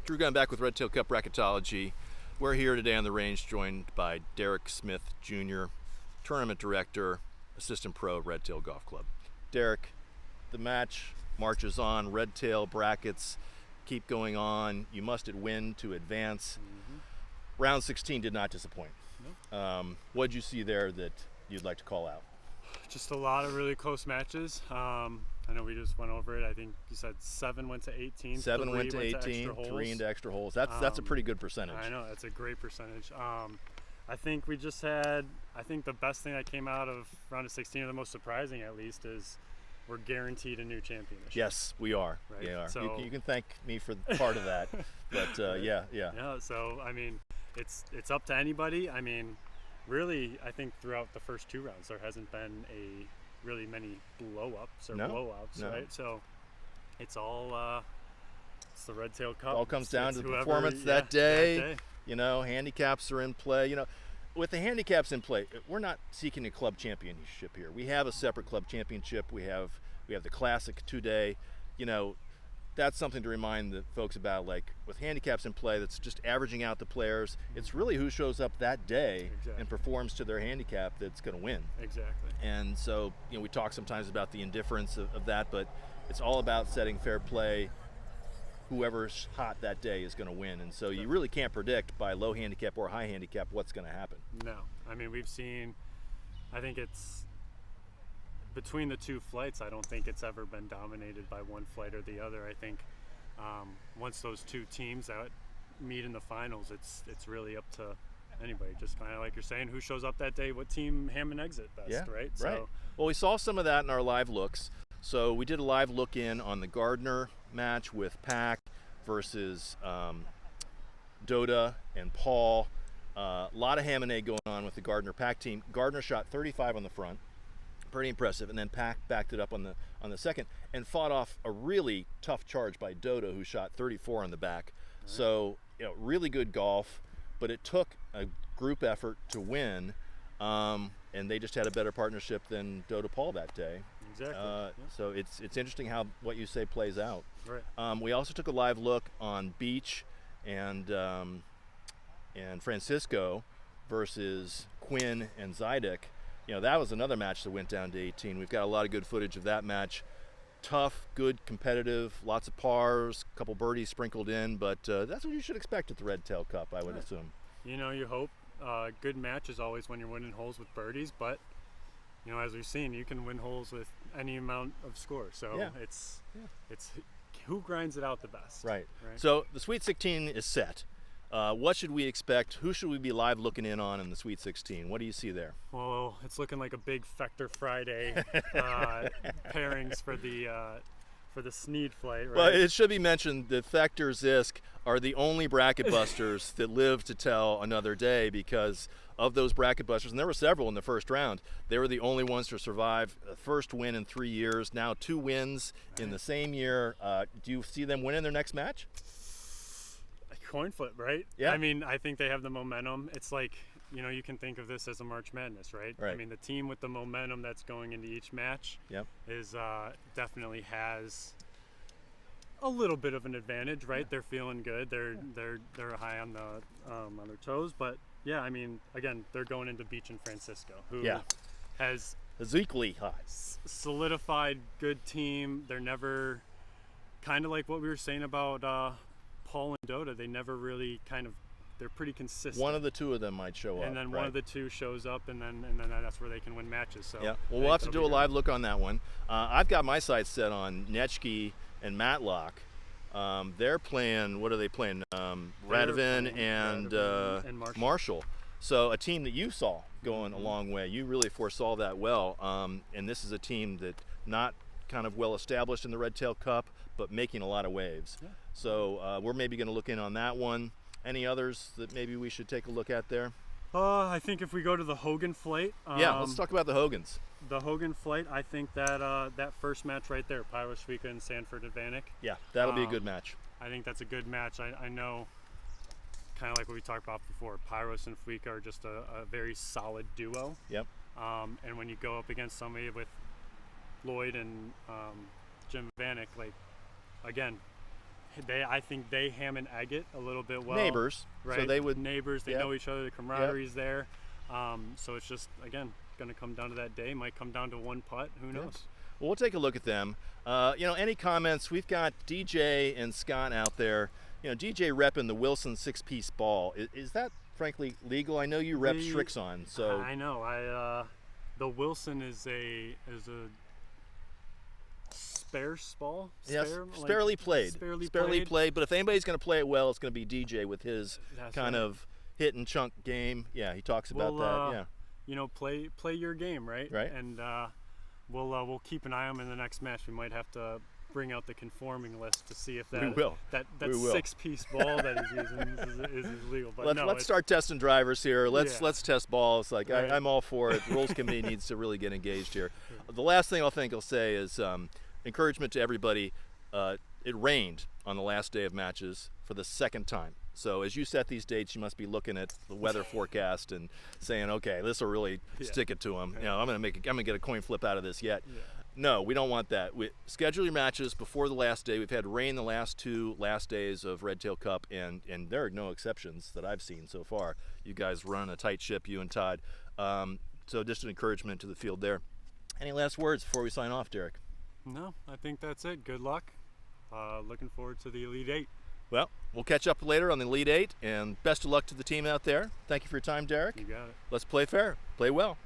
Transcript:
Drew Gunn back with Red Tail Cup Bracketology. We're here today on the range joined by Derek Smith Jr., Tournament Director, Assistant Pro, Red Tail Golf Club. Derek, the match marches on. Red Tail brackets keep going on. You must win to advance. Round 16 did not disappoint. Nope. What did you see there that you'd like to call out? Just a lot of really close matches. I know we just went over it. I think you said 7 went to 18. 7 went to 18, 3 into extra holes. That's a pretty good percentage. I know, that's a great percentage. I think we just had, the best thing that came out of round of 16, or the most surprising at least, is we're guaranteed a new champion this year. Yes, we are. Right? We are. So, you can thank me for part of that. But yeah. Yeah, so I mean, it's up to anybody. I mean, really, I think throughout the first 2 rounds, there hasn't been really many blow-ups or blowouts, right? So it's all it's the Red Tail Cup. It all comes down to the whoever, performance that day. You know, handicaps are in play. You know, with the handicaps in play, we're not seeking a club championship here. We have a separate club championship. We have the Classic 2-day. You know, that's something to remind the folks about. Like with handicaps in play, that's just averaging out the players. It's really who shows up that day and performs to their handicap that's going to win. Exactly. And so, you know, we talk sometimes about the indifference of that, but it's all about setting fair play. Whoever's hot that day is going to win. And so you really can't predict by low handicap or high handicap what's going to happen. No. I mean, we've seen, I think it's between the 2 flights, I don't think it's ever been dominated by one flight or the other. I think once those 2 teams that meet in the finals, it's really up to anybody. Just kind of like you're saying, who shows up that day, what team ham and eggs it best, right? So, well, we saw some of that in our live looks. So we did a live look in on the Gardner match with Pack versus Dota and Paul. A lot of ham and egg going on with the Gardner Pack team. Gardner shot 35 on the front, pretty impressive, and then Pack backed it up on the second and fought off a really tough charge by Dota, who shot 34 on the back. Right. So, you know, really good golf, but it took a group effort to win, and they just had a better partnership than Dota Paul that day. Exactly. So it's interesting how what you say plays out. Right. We also took a live look on Beach and Francisco versus Quinn and Zydek. You know, that was another match that went down to 18. We've got a lot of good footage of that match. Tough, good, competitive, lots of pars, a couple birdies sprinkled in, but that's what you should expect at the Red Tail Cup, I would assume. You know, you hope. Good match is always when you're winning holes with birdies, but you know, as we've seen, you can win holes with any amount of score. So it's who grinds it out the best. Right. So the Sweet 16 is set. What should we expect? Who should we be live looking in on in the Sweet 16? What do you see there? Well, it's looking like a big Fector Friday pairings for the Snead flight, right? Well, it should be mentioned that Fector Zisk are the only bracket busters that live to tell another day, because of those bracket busters, and there were several in the first round, they were the only ones to survive. First win in 3 years, now 2 wins in the same year. Do you see them winning their next match? A coin flip, right? Yeah. I mean, I think they have the momentum. It's like, you know, you can think of this as a March Madness, right? I mean, the team with the momentum that's going into each match is definitely has a little bit of an advantage, right? They're feeling good. They're high on their toes, but yeah, I mean, again, they're going into Beach and Francisco, who has equally high, solidified good team. They're never, kind of like what we were saying about Paul and Dota. They never really they're pretty consistent. One of the 2 of them might show up, and then one of the 2 shows up, and then that's where they can win matches. So well, we'll have to do a live look on that one. I've got my sights set on Netschke and Matlock. They're playing. What are they playing? Radovan and Marshall. So a team that you saw going a long way. You really foresaw that well. And this is a team that not kind of well established in the Red Tail Cup, but making a lot of waves. Yeah. So we're maybe going to look in on that one. Any others that maybe we should take a look at there? I think if we go to the Hogan flight. Let's talk about the Hogans. The Hogan flight, I think that first match right there, Pyro Suica and Sanford Advanic. Yeah, that'll be a good match. I think that's a good match. I know, kind of like what we talked about before, Pyros and Fuica are just a very solid duo. Yep. And when you go up against somebody with Lloyd and Jim Vanek, like, again, I think they ham and egg it a little bit well. Neighbors, right? So they would neighbors. They know each other. The camaraderie's there. So it's just again going to come down to that day. Might come down to one putt. Who knows? Well, we'll take a look at them. Any comments? We've got DJ and Scott out there. DJ repping the Wilson 6-piece ball. Is that frankly legal? I know you rep Strixon, so I know. The Wilson is a sparse ball. Yes, sparely played. Sparely played. But if anybody's going to play it well, it's going to be DJ with his of hit and chunk game. Yeah, he talks about that. Yeah. Play your game, right? Right. And we'll keep an eye on him in the next match. We might have to bring out the conforming list to see if that 6-piece ball that he's using is legal. But let's start testing drivers here. Let's test balls. Right. I'm all for it. The rules committee needs to really get engaged here. The last thing I'll say is encouragement to everybody. It rained on the last day of matches for the second time. So as you set these dates, you must be looking at the weather forecast and saying, okay, this will really stick it to them. I'm gonna get a coin flip out of this yet. Yeah. No, we don't want that. We schedule your matches before the last day. We've had rain the last 2 days of Red Tail Cup, and there are no exceptions that I've seen so far. You guys run a tight ship, you and Todd. So just an encouragement to the field there. Any last words before we sign off, Derek? No, I think that's it. Good luck. Looking forward to the Elite 8. Well, we'll catch up later on the Elite 8, and best of luck to the team out there. Thank you for your time, Derek. You got it. Let's play fair. Play well.